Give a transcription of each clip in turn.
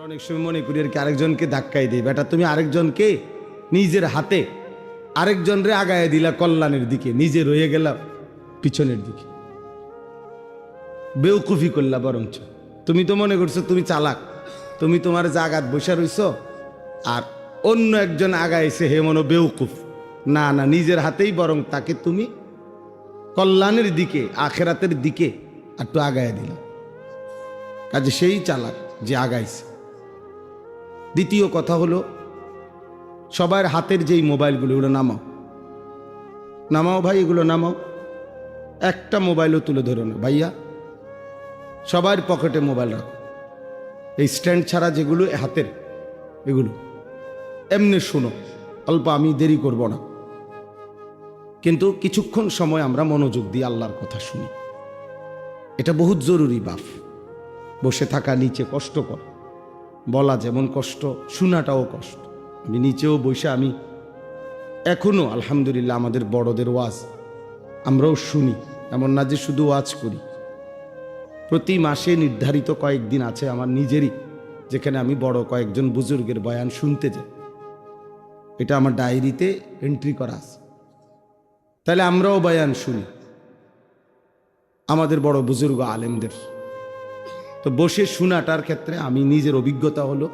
অনেক সময় মনে করি আর কি আরেকজনকে ধাক্কাই দিই, বেটা তুমি আরেকজনকে নিজের হাতে আরেকজনরে আগায় দিলা কল্যাণের দিকে, নিজে রয়ে গেলাম পিছনের দিকে। বেউকুফি করলা বরঞ্চ। তুমি তো মনে করছো তুমি চালাক, তুমি তোমার জাগাত বসে রইছ, আর অন্য একজন আগাইছে হে মনো বেউকুফ। না না, নিজের হাতেই বরং তাকে তুমি কল্যাণের দিকে আখেরাতের দিকে একটু আগায় দিলা, কাজে সেই চালাক যে আগাইছে। দ্বিতীয় কথা হলো, সবার হাতের যেই মোবাইলগুলো এগুলো নামাও, নামাও ভাই, এগুলো নামাও। একটা মোবাইলও তুলে ধরো না ভাইয়া, সবার পকেটে মোবাইল রাখো। এই স্ট্যান্ড ছাড়া যেগুলো হাতের, এগুলো এমনি শুনো, অল্প, আমি দেরি করব না, কিন্তু কিছুক্ষণ সময় আমরা মনোযোগ দিয়ে আল্লাহর কথা শুনি। এটা বহুত জরুরি বাপ। বসে থাকা নিচে কষ্টকর, বলা যেমন কষ্ট, শোনাটাও কষ্ট। আমি নিচেও বসে আমি এখনো আলহামদুলিল্লাহ আমাদের বড়দের ওয়াজ আমরাও শুনি, এমন না যে শুধু ওয়াজ করি। প্রতি মাসে নির্ধারিত কয়েকদিন আছে আমার নিজেরই, যেখানে আমি বড় কয়েকজন বুজুর্গের বয়ান শুনতে যাই। এটা আমার ডায়েরিতে এন্ট্রি করা আছে। তাহলে আমরাও বয়ান শুনি আমাদের বড় বুজুর্গ আলেমদের। তো বসে শোনাটার ক্ষেত্রে আমি নিজের অভিজ্ঞতা হলো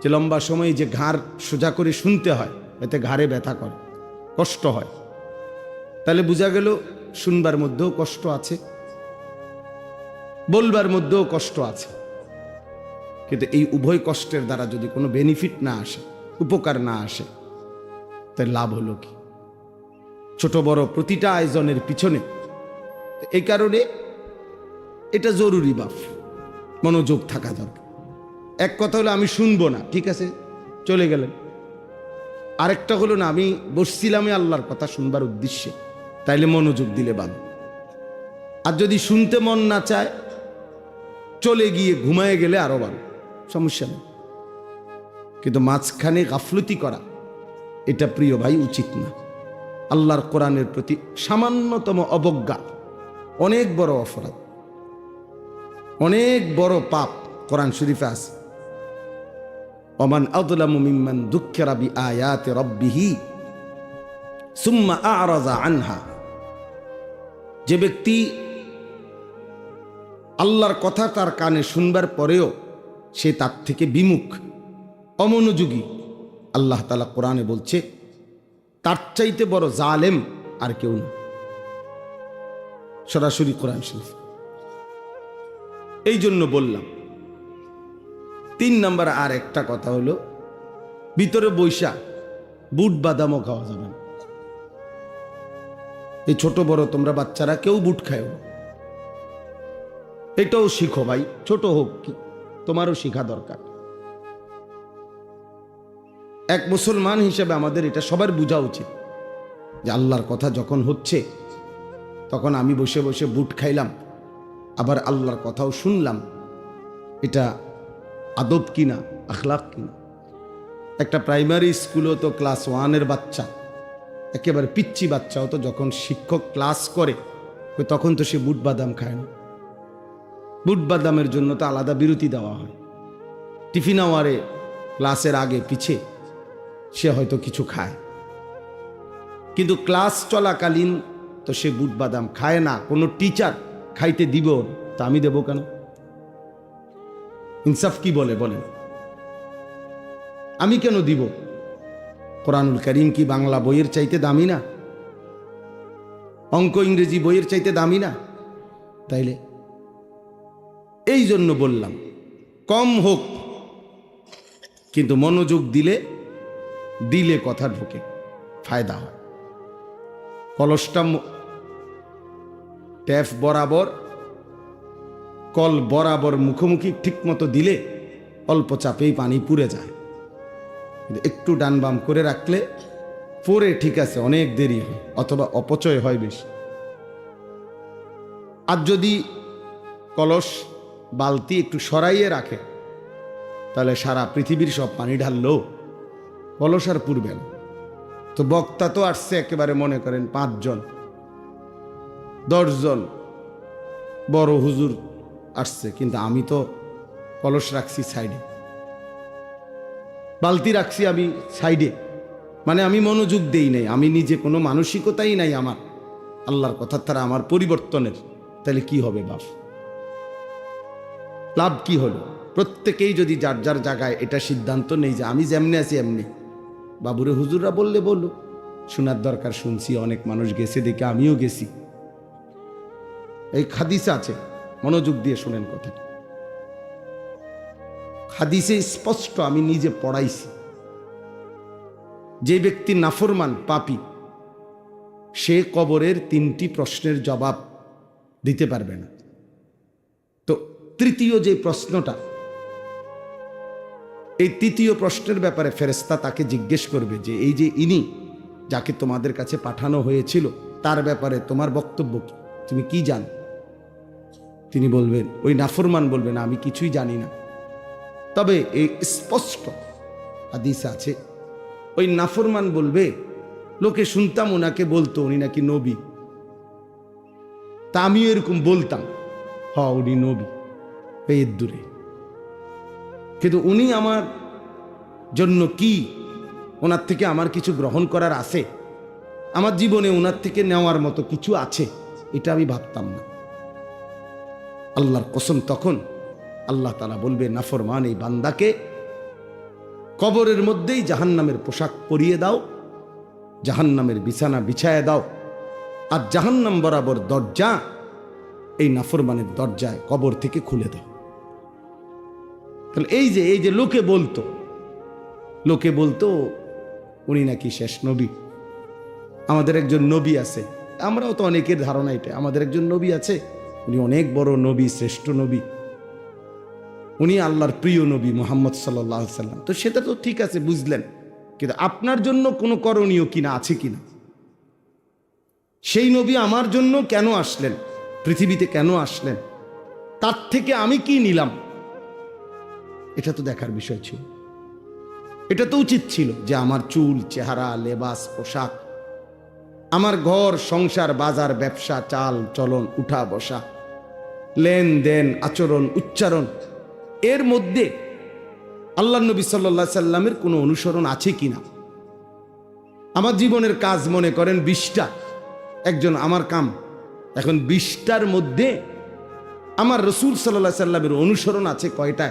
যে লম্বা সময় যে ঘাড় সোজা করে শুনতে হয়, এতে ঘাড়ে ব্যথা করে, কষ্ট হয়। তাহলে বোঝা গেল শুনবার মধ্যেও কষ্ট আছে, বলবার মধ্যেও কষ্ট আছে। কিন্তু এই উভয় কষ্টের দ্বারা যদি কোনো বেনিফিট না আসে, উপকার না আসে, তাহলে লাভ হলো কি? ছোট বড় প্রতিটা আয়োজনের পিছনে এই কারণে এটা জরুরি বাপ, মনোযোগ থাকা দরকার। এক কথা হলো আমি শুনবো না, ঠিক আছে চলে গেলেন। আরেকটা হলো না, আমি বসছিলামই আল্লাহর কথা শুনবার উদ্দেশ্যে, তাইলে মনোযোগ দিলে ভালো। আর যদি শুনতে মন না চায়, চলে গিয়ে ঘুমায় গেলে আরো ভালো, সমস্যা নেই। কিন্তু মাঝখানে গাফলতি করা, এটা প্রিয় ভাই উচিত না। আল্লাহর কোরআনের প্রতি সামান্যতম অবজ্ঞা অনেক বড় অপরাধ, অনেক বড় পাপ। কোরআন শরীফে আছে, ওমান আযলামু মিম্মান যুক্কিরা বিআয়াতি রাব্বিহি সুম্মা আ'রাযা আনহা। যে ব্যক্তি আল্লাহর কথা তার কানে শুনবার পরেও সে তার থেকে বিমুখ, অমনোযোগী, আল্লাহ তাআলা কোরআনে বলছে তার চাইতে বড় জালেম আর কেউ না। সরাসরি কোরআন শরীফ। এই জন্য বললাম 3 নম্বর আর একটা কথা হলো, ভিতরে বৈশা বুট বাদামও খাওয়া যাবে না। এই ছোট বড় তোমরা বাচ্চারা কেউ বুট খায় না, এটাও শিখো ভাই, ছোট হোক কি, তোমারও শিখা দরকার। এক মুসলমান হিসেবে আমাদের এটা সবার বোঝা উচিত যে আল্লাহর কথা যখন হচ্ছে তখন আমি বসে বসে বুট খাইলাম, আবার আল্লাহর কথাও শুনলাম, এটা আদব কিনা, আখলাক কিনা। একটা প্রাইমারি স্কুলও তো ক্লাস 1-এর বাচ্চা, একেবারে পিচ্চি বাচ্চাও তো যখন শিক্ষক ক্লাস করে তখন তো সে বুট বাদাম খায় না। বুট বাদামের জন্য তো আলাদা বিরতি দেওয়া হয়। টিফিন আওয়ারে ক্লাসের আগে পিছে সে হয়তো কিছু খায়, কিন্তু ক্লাস চলাকালীন তো সে বুট বাদাম খায় না। কোনো টিচার খাইতে দিব, তা আমি দেব কেন? ইনসাফ কি বলে বলেন? আমি কেন দিব? কোরআনুল কারীম কি বাংলা বইয়ের চাইতে দামি না? অঙ্ক ইংরেজি বইয়ের চাইতে দামি না? তাইলে এই জন্য বললাম কম হোক, কিন্তু মনোযোগ দিলে দিলে কথা ঢোকে, ফায়দা হয়। কলসটা ট্যাপ বরাবর, কল বরাবর মুখোমুখি ঠিক মতো দিলে অল্প চাপেই পানি পুড়ে যায়। একটু ডান বাম করে রাখলে পরে ঠিক আছে, অনেক দেরি হয় অথবা অপচয় হয় বেশি। আর যদি কলস বালতি একটু সরাইয়ে রাখে, তাহলে সারা পৃথিবীর সব পানি ঢাললেও কলস আর পুড়বে না। তো বক্তা তো আসছে একেবারে মনে করেন 5 জন 10 জন বড় হুজুর আসছে, কিন্তু আমি তো কলস রাখছি সাইডে, বালতি রাখছি আমি সাইডে, মানে আমি মনোযোগ দেই নাই, আমি নিজে কোনো মানসিকতাই নাই আমার আল্লাহর কথা তারা আমার পরিবর্তনের। তাহলে কি হবে বাপ? লাভ কি হলো? প্রত্যেকেই যদি যার যার জায়গায় এটা সিদ্ধান্ত নেই যে আমি যেমনি আছি এমনি, বাবুরে হুজুররা বললে বললো, শোনার দরকার শুনছি, অনেক মানুষ গেছে দেখে আমিও গেছি। এই হাদিসে আছে, মনোযোগ দিয়ে শুনেন কথাটা। হাদিসে স্পষ্ট, আমি নিজে পড়াইছি, যে ব্যক্তি নাফরমান পাপী সে কবরের 3টি প্রশ্নের জবাব দিতে পারবে না। তো তৃতীয় যে প্রশ্নটা, এই তৃতীয় প্রশ্নের ব্যাপারে ফেরেশতা তাকে জিজ্ঞেস করবে যে এই যে ইনি যাকে তোমাদের কাছে পাঠানো হয়েছিল তার ব্যাপারে তোমার বক্তব্য কি, তুমি কি জানো? তিনি বলবেন, ওই নাফরমান বলবেন আমি কিছুই জানি না। তবে এই স্পষ্ট হাদিস আছে, ওই নাফরমান বলবে, লোকে শুনতাম ওনাকে বলতো উনি নাকি নবী, তা আমিও এরকম বলতাম, উনি নবী এই দূরে, কিন্তু উনি আমার জন্য কি, ওনার থেকে আমার কিছু গ্রহণ করার আছে, আমার জীবনে ওনার থেকে নেওয়ার মতো কিছু আছে, এটা আমি ভাবতাম না। আল্লাহর কসম, তখন আল্লাহ তাআলা বলবে নাফরমান এই বান্দাকে কবরের মধ্যেই জাহান্নামের পোশাক পরিয়ে দাও, জাহান্নামের বিছানা বিছায় দাও, আর জাহান্নাম বরাবর দরজা এই নাফরমানের দরজায় কবর থেকে খুলে দাও। তাহলে এই যে লোকে বলতো উনি নাকি শেষ নবী, আমাদের একজন নবী আছে, আমরাও তো অনেকের ধারণা এটা, আমাদের একজন নবী আছে, উনি অনেক বড় নবী, শ্রেষ্ঠ নবী, উনি আল্লাহর প্রিয় নবী মুহাম্মদ সাল্লাল্লাহু আলাইহি সাল্লাম। তো সেটা তো ঠিক আছে, বুঝলেন, কিন্তু আপনার জন্য কোনো করণীয় কিনা আছে কিনা? সেই নবী আমার জন্য কেন আসলেন, পৃথিবীতে কেন আসলেন, তার থেকে আমি কি নিলাম, এটা তো দেখার বিষয় ছিল। এটা তো উচিত ছিল যে আমার চুল, চেহারা, লেবাস, পোশাক, আমার ঘর, সংসার, বাজার, ব্যবসা, চাল চলন, উঠা বসা, লেনদেন, আচরণ, উচ্চারণ, এর মধ্যে আল্লাহ নবী সাল্লাল্লাহু আলাইহি সাল্লামের কোনো অনুসরণ আছে কিনা। আমার জীবনের কাজ মনে করেন 20টা, একজন আমার কাম, এখন 20টার মধ্যে আমার রসুল সাল্লাল্লাহু আলাইহি সাল্লামের অনুসরণ আছে কয়টা,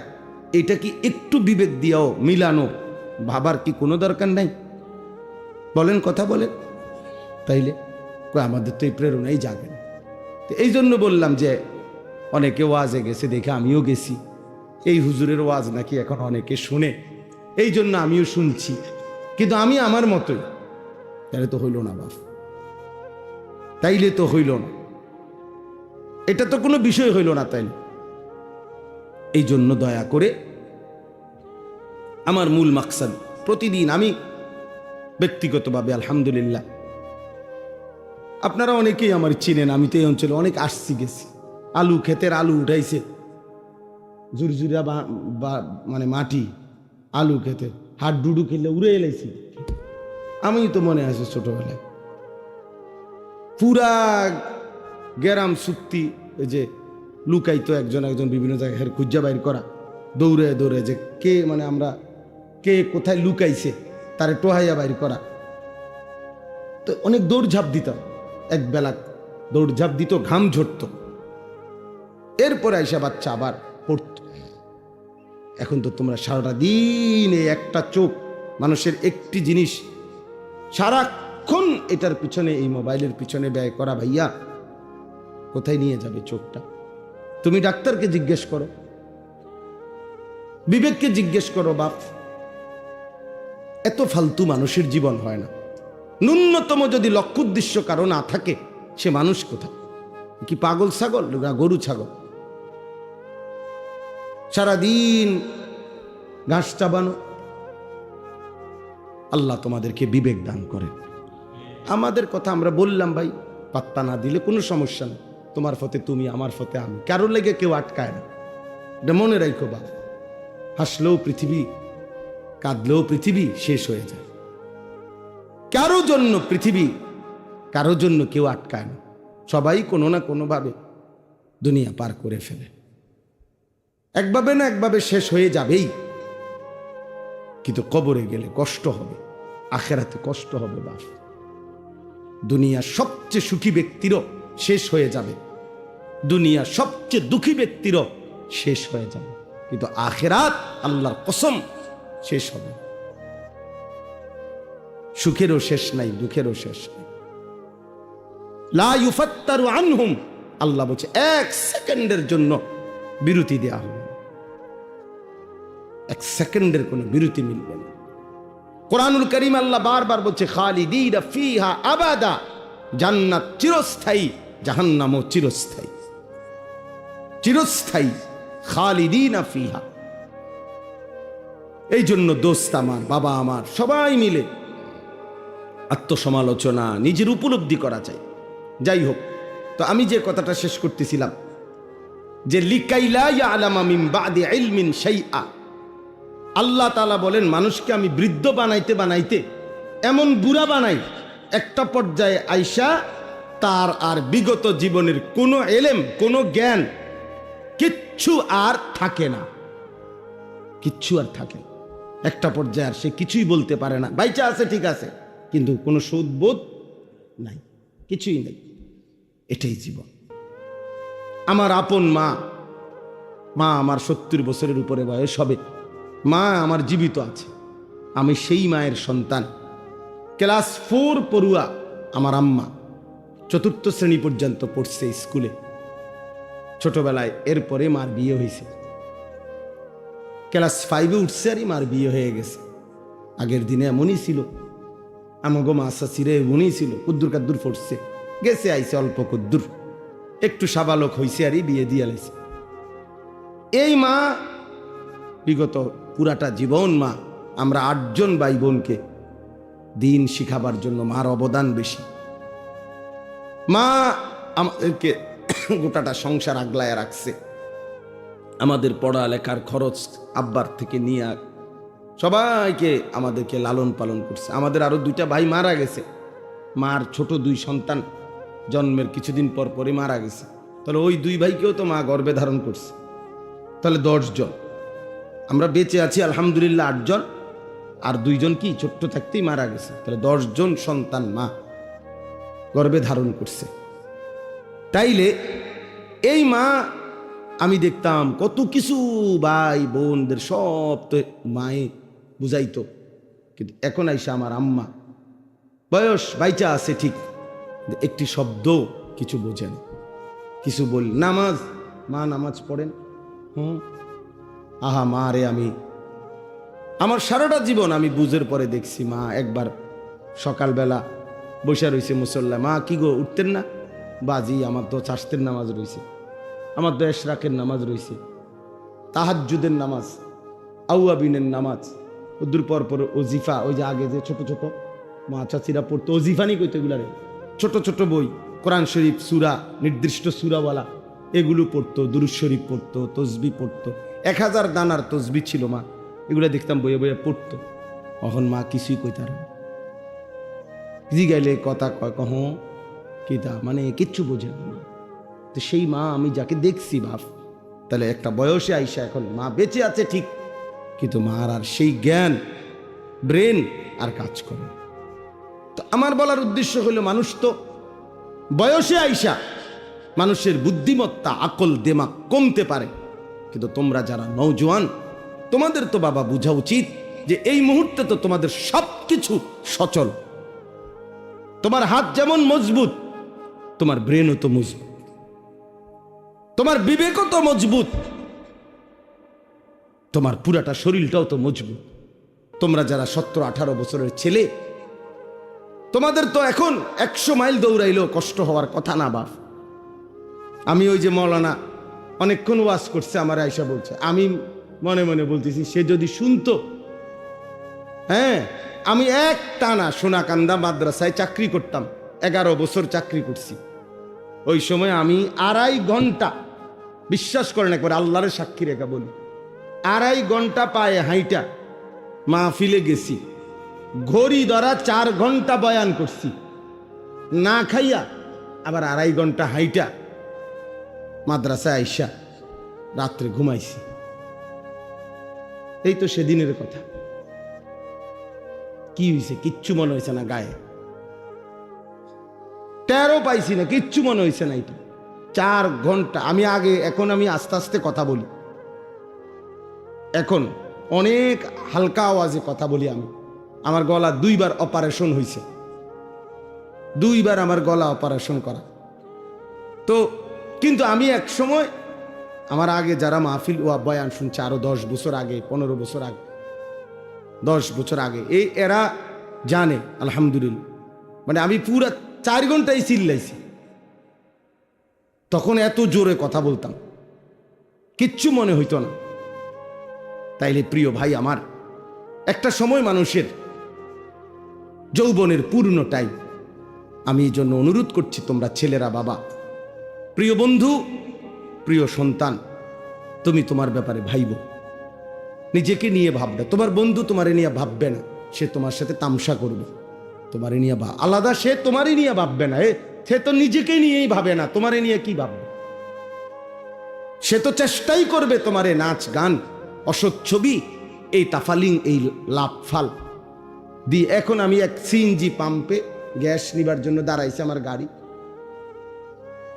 এটা কি একটু বিবেক দিয়েও মিলানো ভাবার কি কোনো দরকার নাই? বলেন, কথা বলেন। তাইলে আমাদের তো এই প্রেরণাই জাগে না। তো এই জন্য বললাম যে অনেকে ওয়াজে গেছে দেখে আমিও গেছি, এই হুজুরের ওয়াজ নাকি এখন অনেকে শুনে, এই জন্য আমিও শুনছি, কিন্তু আমি আমার মতোই। তাহলে তো হইল না বাপ, তাইলে তো হইল না, এটা তো কোনো বিষয় হইল না। তাইলে এই জন্য দয়া করে আমার মূল মাকসাদ, প্রতিদিন আমি ব্যক্তিগতভাবে আলহামদুলিল্লাহ, আপনারা অনেকেই আমার চিনেন, আমি তো এই অঞ্চলে অনেক আসছি গেছি, আলু ক্ষেতের আলু উঠাইছে, জুরজুরা মানে মাটি, আলু খেতে হাত ডুডু খেলে উড়ে এলাইছি, আমি তো মনে আছে ছোটবেলায় পুরা গ্যারাম সুক্তি, ওই যে লুকাইতো একজন বিভিন্ন জায়গায় খুঁজা বাইর করা, দৌড়ে দৌড়ে যে কে, মানে আমরা কে কোথায় লুকাইছে তারে টোহাইয়া বাইর করা। তো অনেক দৌড়ঝাঁপ দিতাম, এক বেলা দৌড়ঝাঁপ দিত, ঘাম ঝরত, এরপরে আইসা বাচ্চা আবার পড়ত। এখন তো তোমরা সারাটা দিন এই একটা চোখ, মানুষের একটি জিনিস সারাক্ষণ এটার পিছনে, এই মোবাইলের পিছনে ব্যয় করা, ভাইয়া কোথায় নিয়ে যাবে চোখটা? তুমি ডাক্তারকে জিজ্ঞেস করো, বিবেককে জিজ্ঞেস করো বাপ, এত ফালতু মানুষের জীবন হয় না। ন্যূনতম যদি লক্ষ্য উদ্দেশ্য কারো না থাকে, সে মানুষ কোথায়? কি পাগল ছাগল না গরু ছাগল? সারাদিন ঘাস চাবানো। আল্লাহ তোমাদেরকে বিবেক দান করেন। আমাদের কথা আমরা বললাম ভাই, পাত্তা না দিলে কোনো সমস্যা নেই, তোমার ফতে তুমি, আমার ফতে আমি, কারোর লেগে কেউ আটকায় না, এটা মনে রাখো বা। হাসলেও পৃথিবী, কাঁদলেও পৃথিবী শেষ হয়ে যায়, কারো জন্য পৃথিবী, কারো জন্য কেউ আটকায় না, সবাই কোনো না কোনোভাবে দুনিয়া পার করে ফেলে। একভাবে না একভাবে শেষ হয়ে যাবেই, কিন্তু কবরে গেলে কষ্ট হবে, আখেরাতে কষ্ট হবে। বাপ, দুনিয়ার সবচেয়ে সুখী ব্যক্তিরও শেষ হয়ে যাবে, দুনিয়ার সবচেয়ে দুঃখী ব্যক্তিরও শেষ হয়ে যাবে, কিন্তু আখেরাত আল্লাহর কসম শেষ হবে। সুখেরও শেষ নাই, দুঃখেরও শেষ নাই। লা ইউফাত্তারু আনহুম, আল্লাহ বলছে এক সেকেন্ডের জন্য বিরতি দেয়া হবে, এক সেকেন্ডের কোনো বিরতি মিলবে না। কোরআনুল কারীম আল্লাহ বারবার বলছে খালিদিনা ফিহা আবাদা, জান্নাত চিরস্থায়ী, জাহান্নামও চিরস্থায়ী। চিরস্থায়ী, খালিদিনা ফিহা। এই জন্য দোস্ত আমার, বাবা আমার, সবাই মিলে আত্মসমালোচনা, নিজের উপলব্ধি করা চাই। যাই হোক, তো আমি যে কথাটা শেষ করতেছিলাম যে লিকাইলা ইয়ালামা মিন বাদি ইলমিন শাইআ, আল্লাহ তাআলা বলেন মানুষকে আমি বৃদ্ধ বানাইতে বানাইতে এমন বুড়া বানাই, একটা পর্যায়ে আইসা তার আর বিগত জীবনের কোনো এলেম, কোনো জ্ঞান কিচ্ছু আর থাকে না, কিচ্ছু আর থাকে না। একটা পর্যায়ে আর সে কিছুই বলতে পারে না, বাইচা আছে ঠিক আছে, কিন্তু কোনো সুদবোধ নাই, কিছুই নেই। এটাই জীবন। আমার আপন মা, আমার 70 বছরের উপরে বয়স হবে, মা আমার জীবিত আছে, আমি সেই মায়ের সন্তান। ক্লাস 4 পড়ুয়া আমার আম্মা, 4র্থ শ্রেণী পর্যন্ত পড়ছে স্কুলে ছোটবেলায়। এরপরে মার বিয়ে হয়েছে, ক্লাস 5-এ উঠছে আর মার বিয়ে হয়ে গেছে। আগের দিনে এমনই ছিল, আমাগো মা চাচিরে এমনই ছিল, কুদ্দুর কাদ্দুর পড়ছে, গেছে আইছে অল্প কুদ্দুর, একটু সাবালক হয়েছে আর বিয়ে দিয়ে লাইছে। এই মা বিগত পুরাটা জীবন মা, আমরা 8 জন ভাই বোনকে দিন শিখাবার জন্য মার অবদান বেশি। মা আমাদেরকে গোটাটা সংসার আগলায় রাখছে, আমাদের পড়ালেখার খরচ আব্বার থেকে নিয়ে সবাইকে আমাদেরকে লালন পালন করছে। আমাদের আরো 2টা ভাই মারা গেছে, মার ছোট 2 সন্তান জন্মের কিছুদিন পর পরে মারা গেছে। তাহলে ওই 2 ভাইকেও তো মা গর্ভে ধারণ করছে, তাহলে 10 জন। আমরা বেঁচে আছি আলহামদুলিল্লাহ 8 জন, আর 2 জন কি ছোট্ট থাকতেই মারা গেছে, তাহলে 10 জন সন্তান মা গর্ভে ধারণ করছে। তাইলে এই মা, আমি দেখতাম কত কিছু ভাই বোনদের সব তো মায়ে বুঝাইতো, কিন্তু এখন আইসা আমার আম্মা বয়স বাইচা আছে ঠিক, একটি শব্দ কিছু বোঝেন, কিছু বল। নামাজ, মা নামাজ পড়েন, আহা মা রে, আমি আমার সারাটা জীবন আমি বুঝের পরে দেখছি মা একবার সকালবেলা বসে রয়েছে মুসল্লা, মা কি গো উঠতেন না? বাজি, আমার তো চাষতের নামাজ রয়েছে, আমার তো এশরাকের নামাজ রয়েছে, তাহাজ্জুদের নামাজ, আউয়াবিনের নামাজ, ওদূর পর পর ওজিফা, ওই যে আগে যে ছোট ছোট মা চাচিরা পড়তো, ওজিফানি কইতো এগুলারে, ছোট ছোট বই, কোরআন শরীফ সূরা, নির্দিষ্ট সূরাওয়ালা, এগুলো পড়তো, দুরূদ শরীফ পড়তো, তসবিহ পড়তো, 1000 দানার তসবিহ ছিল মা, এগুলো দেখতাম বইয়ে বইয়ে পড়তো। এখন মা কিছুই কইতার না, জিগাইলে কথা কয় কহ কিতা, মানে কিচ্ছু বোঝে না। তো সেই মা আমি যাকে দেখছি বাপ, তাহলে একটা বয়সে আইসা এখন মা বেঁচে আছে ঠিক, কিন্তু মার আর সেই জ্ঞান, ব্রেন আর কাজ করে। তো আমার বলার উদ্দেশ্য হলো, মানুষ তো বয়সে আইসা মানুষের বুদ্ধিমত্তা, আকল, দেমাগ কমতে পারে, কিন্তু তোমরা যারা নওজোয়ান, তোমাদের তো বাবা বোঝা উচিত যে এই মুহূর্তে তো তোমাদের সবকিছু সচল। তোমার হাত যেমন মজবুত, তোমার ব্রেনও তো মজবুত, তোমার বিবেকও তো মজবুত, তোমার পুরাটা শরীরটাও তো মজবুত। তোমরা যারা 17-18 বছরের ছেলে, তোমাদের তো এখন 100 মাইল দৌড়াইলেও কষ্ট হওয়ার কথা না বাপ। আমি ওই যে মৌলানা অনেকক্ষণ ওয়াজ করছে, আমার আয়সা বলছে, আমি মনে মনে বলতেছি সে যদি শুনতো। হ্যাঁ, আমি এক টানা সোনাকান্দা মাদ্রাসায় চাকরি করতাম, 11 বছর চাকরি করছি। ওই সময় আমি 2.5 ঘন্টা, বিশ্বাস করেন একবার আল্লাহর সাক্ষী রেখা বলি, 2.5 ঘন্টা পায়ে হাইটা মাহফিলে গেছি, ঘড়ি ধরা 4 ঘন্টা বয়ান করছি, না খাইয়া আবার 2.5 ঘন্টা হাইটা মাদ্রাসায় আইসা রাত্রে ঘুমাইছি। এই তো সেদিনের কথা। কি হয়েছে? কিচ্ছু মনে হয়েছে না গায়ে, 13 পাইছি না, কিচ্ছু মনে হয়েছে না। এটা 4 ঘন্টা আমি আগে, এখন আমি আস্তে আস্তে কথা বলি, এখন অনেক হালকা আওয়াজে কথা বলি আমি। আমার গলা 2 বার অপারেশন হয়েছে, 2 বার আমার গলা অপারেশন করা। তো কিন্তু আমি এক সময়, আমার আগে যারা মাহফিল ও বয়ান শুনছে আরো 10 বছর আগে, 15 বছর আগে, 10 বছর আগে, এরা জানে আলহামদুলিল্লাহ, মানে আমি পুরা 4 ঘন্টাই চিল্লাইছি। তখন এত জোরে কথা বলতাম, কিচ্ছু মনে হইতো না। তাইলে প্রিয় ভাই আমার, একটা সময় মানুষের যৌবনের পূর্ণ টাইম। আমি এই জন্য অনুরোধ করছি, তোমরা ছেলেরা, বাবা, প্রিয় বন্ধু, প্রিয় সন্তান, তুমি তোমার ব্যাপারে ভাইব, নিজেকে নিয়ে ভাববে। তোমার বন্ধু তোমারে নিয়ে ভাববে না, সে তোমার সাথে তামসা করবে। তোমারে নিয়ে আলাদা, সে তোমারই নিয়ে ভাববে না, সে তো নিজেকে নিয়েই ভাবে না, তোমারে নিয়ে কি ভাববে? সে তো চেষ্টাই করবে তোমারে নাচ গান, অসৎ ছবি, এই তাফালিং, এই লাফাল দিয়ে। এখন আমি এক সিএনজি পাম্পে গ্যাস নিবার জন্য দাঁড়াইছে আমার গাড়ি,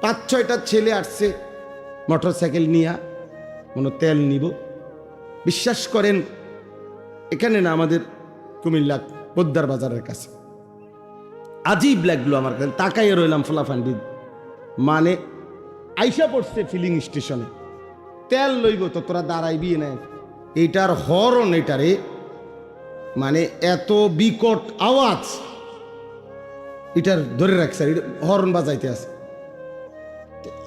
5-6টা ছেলে আসছে মোটরসাইকেল নিয়ে, মনে তেল নিব। বিশ্বাস করেন, এখানে না, আমাদের কুমিল্লা পোদ্দার বাজারের কাছে। আজীব লাগলো আমার কাছে, তাকাইয়ে রইলাম ফলাফান্ডি, মানে আইসা পড়ছে ফিলিং স্টেশনে, তেল লইব তো তোরা দাঁড়াইবি না। এইটার হরন, এটারে মানে এত বিকট আওয়াজ, এটার ধরে রাখছে, হরন বাজাইতে আছে।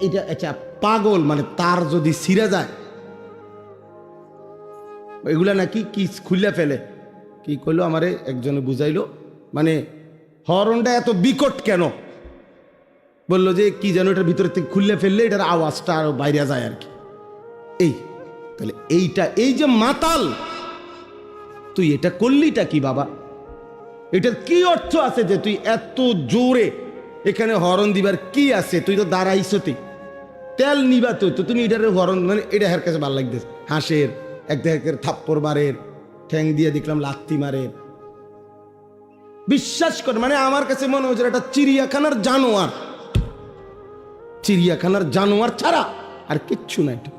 এটা আচ্ছা পাগল, মানে তার যদি ছিঁড়া যায়, এগুলা নাকি কি খুলে ফেলে, কি কইলো আমারে একজনে বুঝাইলো, মানে হরনটা এত বিকট কেন, বললো যে কি যেন এটার ভিতরে থেকে খুললে ফেললে এটার আওয়াজটা আরো বাইরে যায় আর কি। এই তাহলে এইটা, এই যে মাতাল, তুই এটা করলিটা কি বাবা? এটার কি অর্থ আছে যে তুই এত জোরে এখানে হরন দিবার কি আছে? তুই তো দাঁড়াইছতি, তেল নিবা তো, তুমি এটার হরন, মানে এটা হের কাছে ভালো লাগতেছে, হাঁসের এক দেহের থাপ্পড় মারের, ঠ্যাং দিয়ে দেখলাম লাত্তি মারের। বিশ্বাস কর, মানে আমার কাছে মনে হচ্ছে এটা চিড়িয়াখানার জানোয়ার, চিড়িয়াখানার জানোয়ার ছাড়া আর কিচ্ছু না। এটা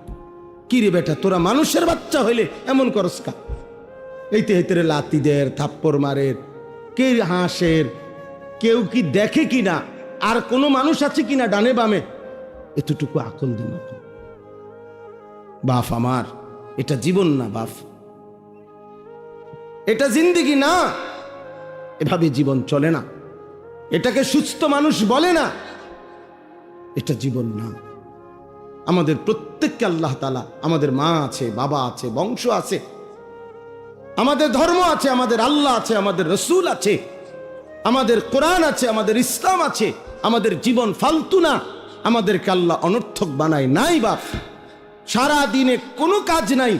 কি রে বেটা, তোরা মানুষের বাচ্চা হইলে এমন করস কা? এইতে হেতেরে লাতিদের থাপ্পড় মারের, কে হাঁসের, কেউ কি দেখে কিনা, আর কোনো মানুষ আছে কিনা ডানে বামে, এতটুকু আকল দিন। বাপ আমার, এটা জীবন না বাপ, এটা জিন্দেগি না, এভাবে জীবন চলে না, এটাকে সুস্থ মানুষ বলে না, এটা জীবন না। আমাদের প্রত্যেককে আল্লাহ তাআলা, আমাদের মা আছে, বাবা আছে, বংশ আছে, আমাদের ধর্ম আছে, আমাদের আল্লাহ আছে, আমাদের রসুল আছে, আমাদের কোরআন আছে, আমাদের ইসলাম আছে। আমাদের জীবন ফালতু না, আমাদেরকে আল্লাহ অনর্থক বানায় নাই বাপ। সারা দিনে কোনো কাজ নাই,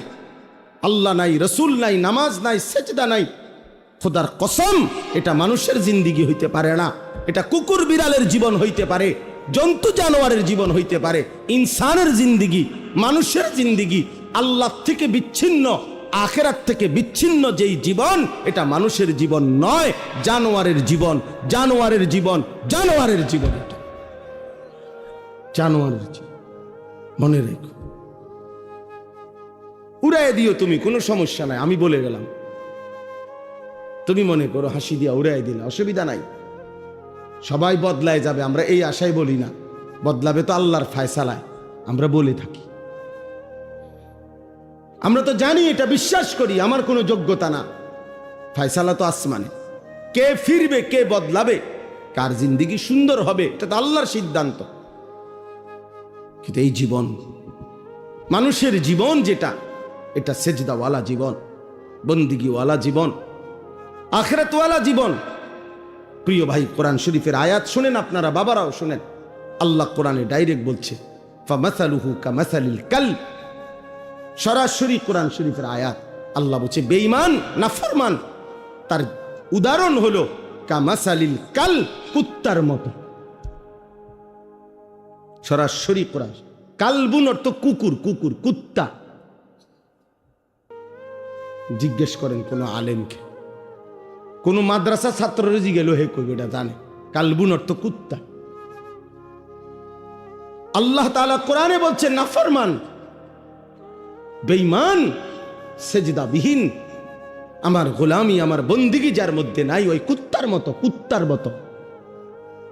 আল্লাহ নাই, রসুল নাই, নামাজ নাই, সেজদা নাই, খোদার কসম এটা মানুষের জিন্দিগি হইতে পারে না। এটা কুকুর বিড়ালের জীবন হইতে পারে, জন্তু জানোয়ারের জীবন হইতে পারে, ইনসানের জিন্দিগি, মানুষের জিন্দিগি, আল্লাহ থেকে বিচ্ছিন্ন, আখেরাত থেকে বিচ্ছিন্ন যেই জীবন, এটা মানুষের জীবন নয়, জানোয়ারের জীবন, জানোয়ারের জীবন, জানোয়ারের জীবন, এটা জানোয়ারের জীবন। মনে রেখো, উড়াই দিও তুমি, কোনো সমস্যা নাই, আমি বলে গেলাম। তুমি মনে করো হাসি দিয়া উড়াই দিলে, অসুবিধা নাই, সবাই বদলায় যাবে, আমরা এই আশায় বলি না। বদলাবে তো আল্লাহর ফায়সালায়, আমরা বলে থাকি। আমরা তো জানি, এটা বিশ্বাস করি, আমার কোনো যোগ্যতা না, ফায়সালা তো আসমানে। কে ফিরবে, কে বদলাবে, কার জিন্দিগি সুন্দর হবে, এটা তো আল্লাহর সিদ্ধান্ত। কিন্তু এই জীবন, মানুষের জীবন যেটা, এটা সেজদাওয়ালা জীবন, বন্দিগিওয়ালা জীবন, আখিরাতওয়ালা জীবন। প্রিয় ভাই, কোরআন শরীফের আয়াত শুনেন, আপনারা বাবারাও শুনেন। আল্লাহ কোরআনে ডাইরেক্ট বলছে, ফামাসালুহু কামাসালিল কালব। সরাসরি কোরআন শরীফের আয়াত। আল্লাহ বলছে বেঈমান নাফরমান, তার উদাহরণ হলো কামাসালিল কাল, কুত্তার মতো। সরাসরি কোরআন। কালবুন অর্থ কুকুর, কুকুর, কুত্তা। জিজ্ঞেস করেন কোনো আলেমকে, কোনো মাদ্রাসা ছাত্ররে জিগেলো হে কইবে এটা জানে। কালবুন অর্থ কুত্তা। আল্লাহ তাআলা কোরআনে বলছেন নাফরমান, বেঈমান, সেজদাবিহীন, আমার গোলামি আমার বন্দিগি যার মধ্যে নাই, ওই কুত্তার মতো, কুত্তার মতো,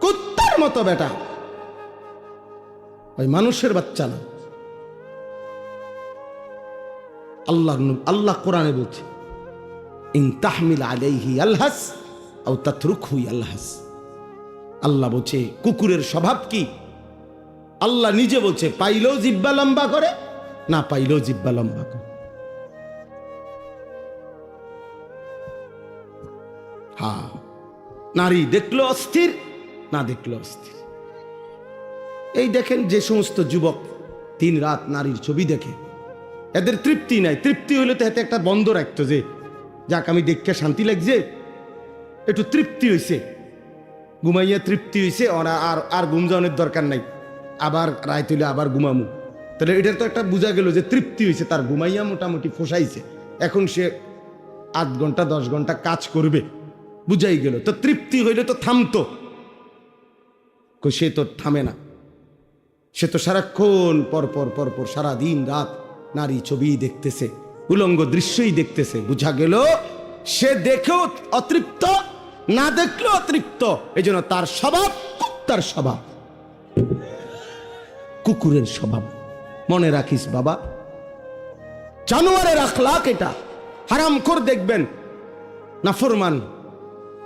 কুত্তার মতো বেটা, ওই মানুষের বাচ্চা না। আল্লাহ কোরআনে বলছে ইন তাহমিল আলাইহি আলহাস আও তাতরুকহু আলহাস। আল্লাহ বলছে কুকুরের স্বভাব কি? আল্লাহ নিজে বলছে পাইলেও জিহ্বা লম্বা করে, না পাইলেও জিহ্বা লম্বা করে। হ্যাঁ, নারী দেখলো অস্থির, না দেখলো অস্থির। এই দেখেন যে সমস্ত যুবক দিন রাত নারীর ছবি দেখে, এদের তৃপ্তি নাই। তৃপ্তি হইলে তো এতে একটা বন্ধ রাখতো যে যাক আমি দেখতে শান্তি লাগছে, একটু তৃপ্তি হয়েছে, ঘুমাইয়া তৃপ্তি হয়েছে, ওরা আর আর ঘুম যাওয়ানোর দরকার নাই, আবার রায় তুলে আবার ঘুমামু। তাহলে এটার তো একটা বোঝা গেল যে তৃপ্তি হয়েছে, তার ঘুমাইয়া মোটামুটি ফোসাইছে, এখন সে 8 ঘন্টা 10 ঘন্টা কাজ করবে, বুঝাই গেল। তো তৃপ্তি হইলে তো থামতো, সে তো থামে না, সে তো সারাক্ষণ পরপর পরপর সারা দিন রাত নারী ছবি দেখতেছে, উলঙ্গ দৃশ্যই দেখতেছে। বুঝা গেল সে দেখেও অতৃপ্ত, না দেখলেও অতৃপ্ত। এই জন্য তার স্বভাব কুত্তার স্বভাব, কুকুরের স্বভাব। মনে রাখিস বাবা, জানোয়ারের আখলাক এটা। হারামখোর দেখবেন নাফরমান,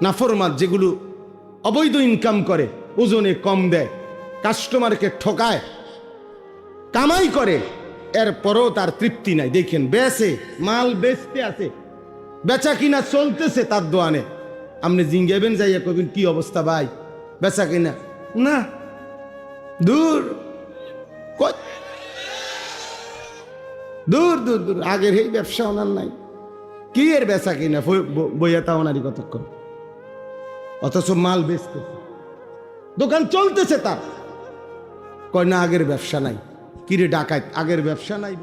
নাফরমান যেগুলো অবৈধ ইনকাম করে, ওজনে কম দেয়, কাস্টমারকে ঠকায়, কামাই করে, এরপরও তার তৃপ্তি নাই। দেখেন বেচে, মাল বেচতে আছে, বেচা কিনা চলতেছে তার দোয়ানে, আপনি জিঙ্গাবেন যাইয়া কবেন কি অবস্থা ভাই, বেচা কিনা না, দূর দূর দূর দূর, আগের এই ব্যবসা ওনার নাই, কি এর বেচা কিনা বইয়া তা ওনারই কতক্ষণ, অথচ মাল বেচতেছে, দোকান চলতেছে তার, কয় না আগের ব্যবসা নাই। কিরে ডাকাত, আগের ব্যবসা নাই?